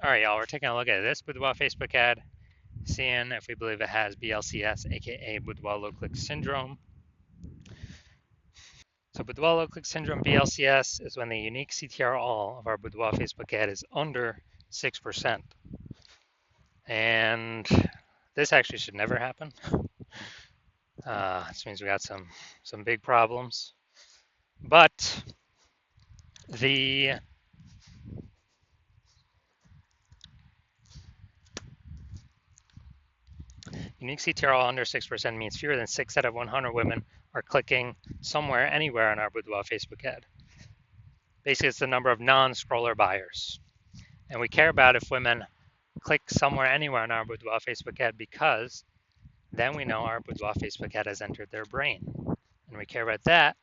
All right, y'all, we're taking a look at this Boudoir Facebook ad, seeing if we believe it has BLCS, aka Boudoir low click syndrome. So Boudoir low click syndrome, BLCS, is when the unique CTR all of our Boudoir Facebook ad is under 6%. And this actually should never happen. This means we got some big problems. But the unique CTR all under 6% means fewer than 6 out of 100 women are clicking somewhere, anywhere on our Boudoir Facebook ad. Basically, it's the number of non-scroller buyers. And we care about if women click somewhere, anywhere on our Boudoir Facebook ad because then we know our Boudoir Facebook ad has entered their brain. And we care about that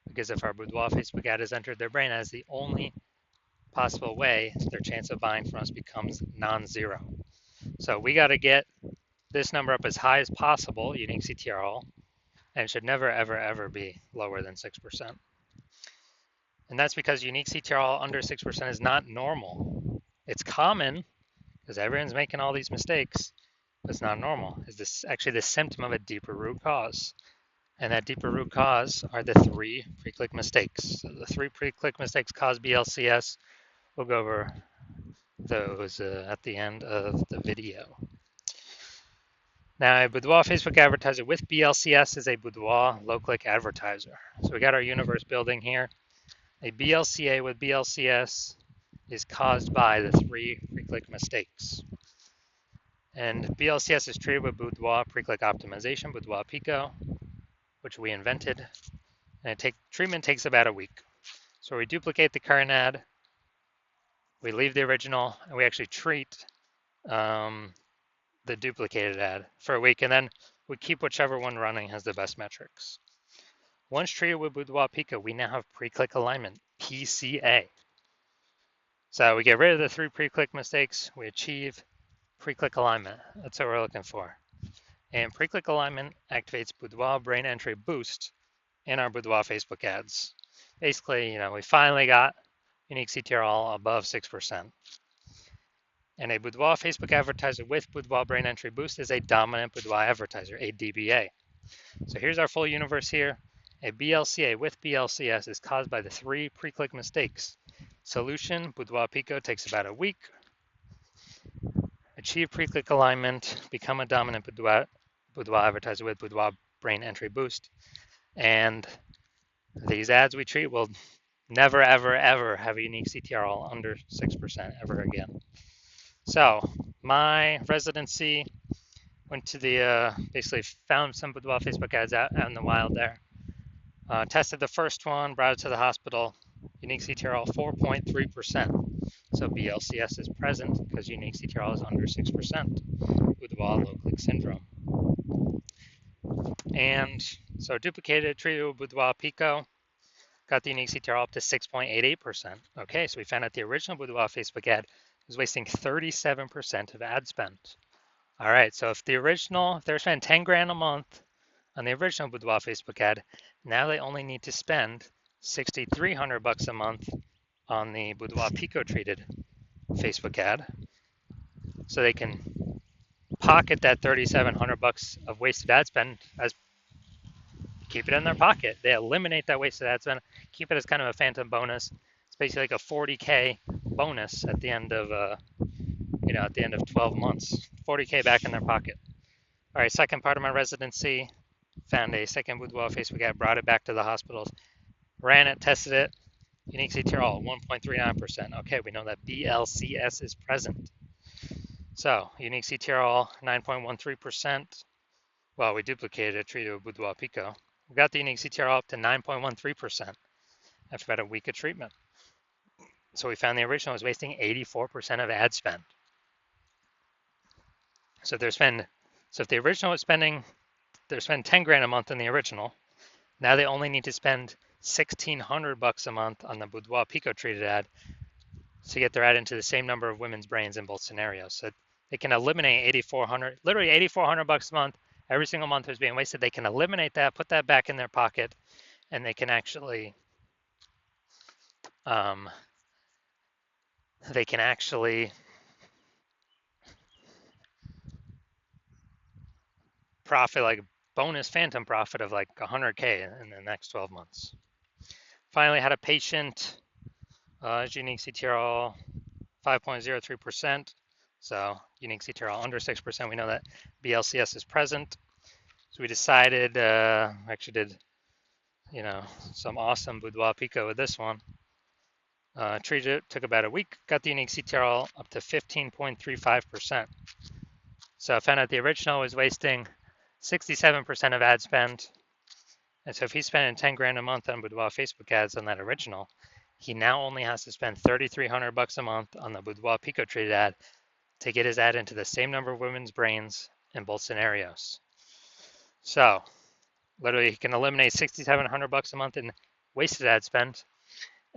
because if our Boudoir Facebook ad has entered their brain, that is the only possible way their chance of buying from us becomes non-zero. So we got to get this number up as high as possible, unique CTR all, and it should never, ever, ever be lower than 6%. And that's because unique CTR all under 6% is not normal. It's common because everyone's making all these mistakes, but it's not normal. Is this actually the symptom of a deeper root cause? And that deeper root cause are the 3 pre-click mistakes. So the 3 pre-click mistakes cause BLCS. We'll go over those at the end of the video. Now, a Boudoir Facebook advertiser with BLCS is a Boudoir low-click advertiser. So we got our universe building here. A BLCA with BLCS is caused by the 3 pre-click mistakes. And BLCS is treated with Boudoir pre-click optimization, Boudoir Pico, which we invented. And treatment takes about a week. So we duplicate the current ad, we leave the original, and we actually treat the duplicated ad for a week, and then we keep whichever one running has the best metrics. Once treated with Boudoir Pico, we now have pre-click alignment, PCA. So we get rid of the 3 pre-click mistakes, we achieve pre-click alignment. That's what we're looking for. And pre-click alignment activates Boudoir brain entry boost in our Boudoir Facebook ads. Basically, we finally got unique CTR all above 6%. And a Boudoir Facebook advertiser with Boudoir brain entry boost is a dominant Boudoir advertiser, a DBA. So here's our full universe here. A BLCA with BLCS is caused by the 3 pre-click mistakes. Solution, Boudoir Pico takes about a week. Achieve pre-click alignment, become a dominant Boudoir advertiser with Boudoir brain entry boost. And these ads we treat will never, ever, ever have a unique CTR all under 6% ever again. So my residency went to the, basically found some Boudoir Facebook ads out in the wild there. Tested the first one, brought it to the hospital. Unique CTR all 4.3%. So BLCS is present because unique CTR all is under 6%. Boudoir low click syndrome. And so duplicated, treated with Boudoir Pico, got the unique CTR all up to 6.88%. Okay, so we found out the original Boudoir Facebook ad was wasting 37% of ad spend. All right, so if they're spending 10 grand a month on the original Boudoir Facebook ad, now they only need to spend $6,300 a month on the Boudoir Pico treated Facebook ad. So they can pocket that $3,700 of wasted ad spend as keep it in their pocket. They eliminate that wasted ad spend, keep it as kind of a phantom bonus. It's basically like a 40K bonus at the end of at the end of 12 months, 40K back in their pocket. All right, second part of my residency, found a second Boudoir Facebook ad, brought it back to the hospitals, ran it, tested it, unique CTR all 1.39%. Okay, we know that BLCS is present. So unique CTR all 9.13%. Well, we duplicated it, treated with Boudoir Pico. We got the unique CTR all up to 9.13% after about a week of treatment. So we found the original was wasting 84% of ad spend. So if the original was spending 10 grand a month on the original, now they only need to spend $1,600 a month on the Boudoir Pico treated ad to get their ad into the same number of women's brains in both scenarios. So they can eliminate literally $8,400 a month. Every single month is being wasted. They can eliminate that, put that back in their pocket, and they can actually profit, like bonus phantom profit of like 100K in the next 12 months. Finally, had a patient, unique CTRL 5.03%. So unique CTRL under 6%. We know that BLCS is present. So we decided, actually did, some awesome boudoir pico with this one. Treated it, took about a week, got the unique CTRL up to 15.35%. So I found out the original was wasting 67% of ad spend. And so if he's spending 10 grand a month on Boudoir Facebook ads on that original, he now only has to spend 3,300 bucks a month on the Boudoir Pico treated ad to get his ad into the same number of women's brains in both scenarios. So literally he can eliminate 6,700 bucks a month in wasted ad spend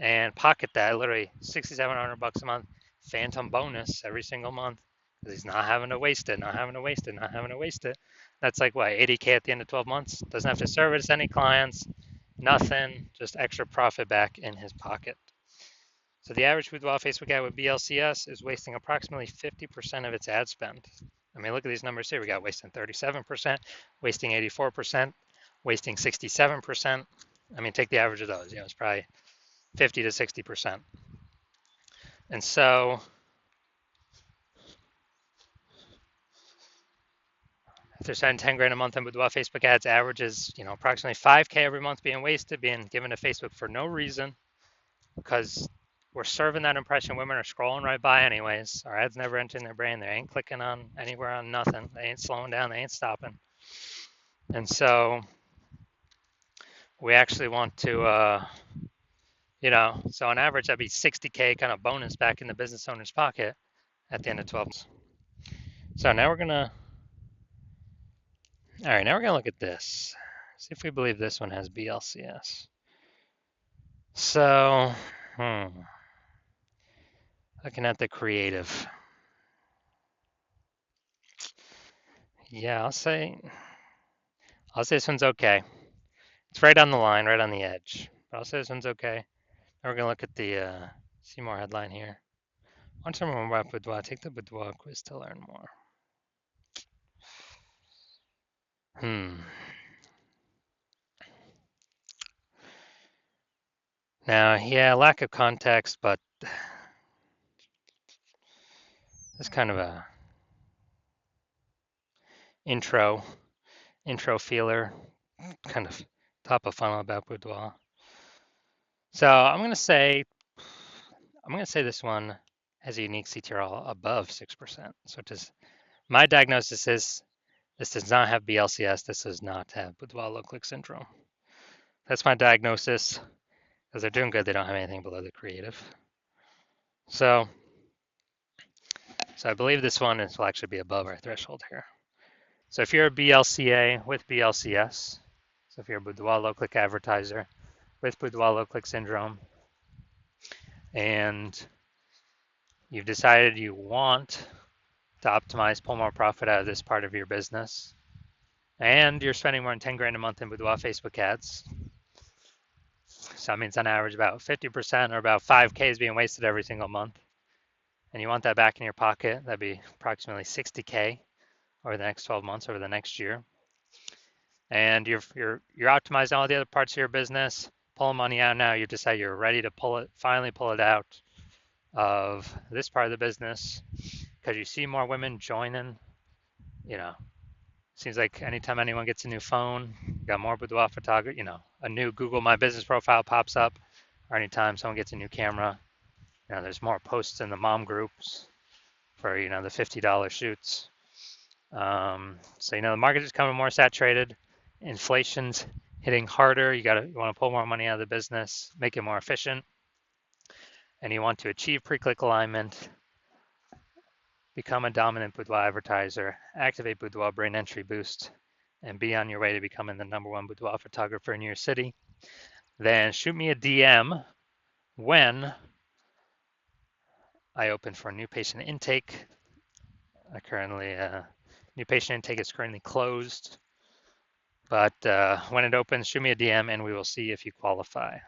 and pocket that literally 6,700 bucks a month phantom bonus every single month because he's not having to waste it, not having to waste it, not having to waste it. That's like what, 80K at the end of 12 months? Doesn't have to service any clients, nothing, just extra profit back in his pocket. So the average boudoir Facebook ad with BLCS is wasting approximately 50% of its ad spend. I mean, look at these numbers here. We got wasting 37%, wasting 84%, wasting 67%. I mean, take the average of those. It's probably 50 to 60%. And so if they're spending 10 grand a month on boudoir Facebook ads, average is, approximately 5K every month being wasted, being given to Facebook for no reason, because we're serving that impression. Women are scrolling right by anyways. Our ads never enter in their brain. They ain't clicking on anywhere on nothing. They ain't slowing down. They ain't stopping. And so we actually want to, so on average, that'd be 60K kind of bonus back in the business owner's pocket at the end of 12 months. So now we're going to, all right, now we're going to look at this. See if we believe this one has BLCS. So, looking at the creative. Yeah, I'll say this one's okay. It's right on the line, right on the edge. But I'll say this one's okay. Now we're going to look at the see more headline here. Want to learn more about boudoir? Take the boudoir quiz to learn more. Now, yeah, lack of context, but it's kind of a intro feeler, kind of top of funnel about boudoir. So I'm gonna say this one has a unique CTRL above 6%. So my diagnosis is this does not have BLCS. This does not have boudoir low click syndrome. That's my diagnosis. Because they're doing good, they don't have anything below the creative. So I believe this one will actually be above our threshold here. So if you're a BLCA with BLCS, so if you're a boudoir low click advertiser with boudoir low click syndrome, and you've decided you want to optimize, pull more profit out of this part of your business, and you're spending more than 10 grand a month in boudoir Facebook ads, so that means on average about 50% or about 5K is being wasted every single month, and you want that back in your pocket, that'd be approximately 60K over the next 12 months, over the next year. And you're optimizing all the other parts of your business, pulling money out now. You decide you're ready to finally pull it out of this part of the business because you see more women joining. Seems like anytime anyone gets a new phone, you got more boudoir photography. A new Google My Business profile pops up, or anytime someone gets a new camera, there's more posts in the mom groups for the $50 shoots. So the market is becoming more saturated. Inflation's hitting harder. You want to pull more money out of the business, make it more efficient, and you want to achieve pre-click alignment, become a dominant boudoir advertiser, activate boudoir brain entry boost, and be on your way to becoming the #1 boudoir photographer in your city. Then shoot me a DM when I open for new patient intake. New patient intake is currently closed. But when it opens, shoot me a DM and we will see if you qualify.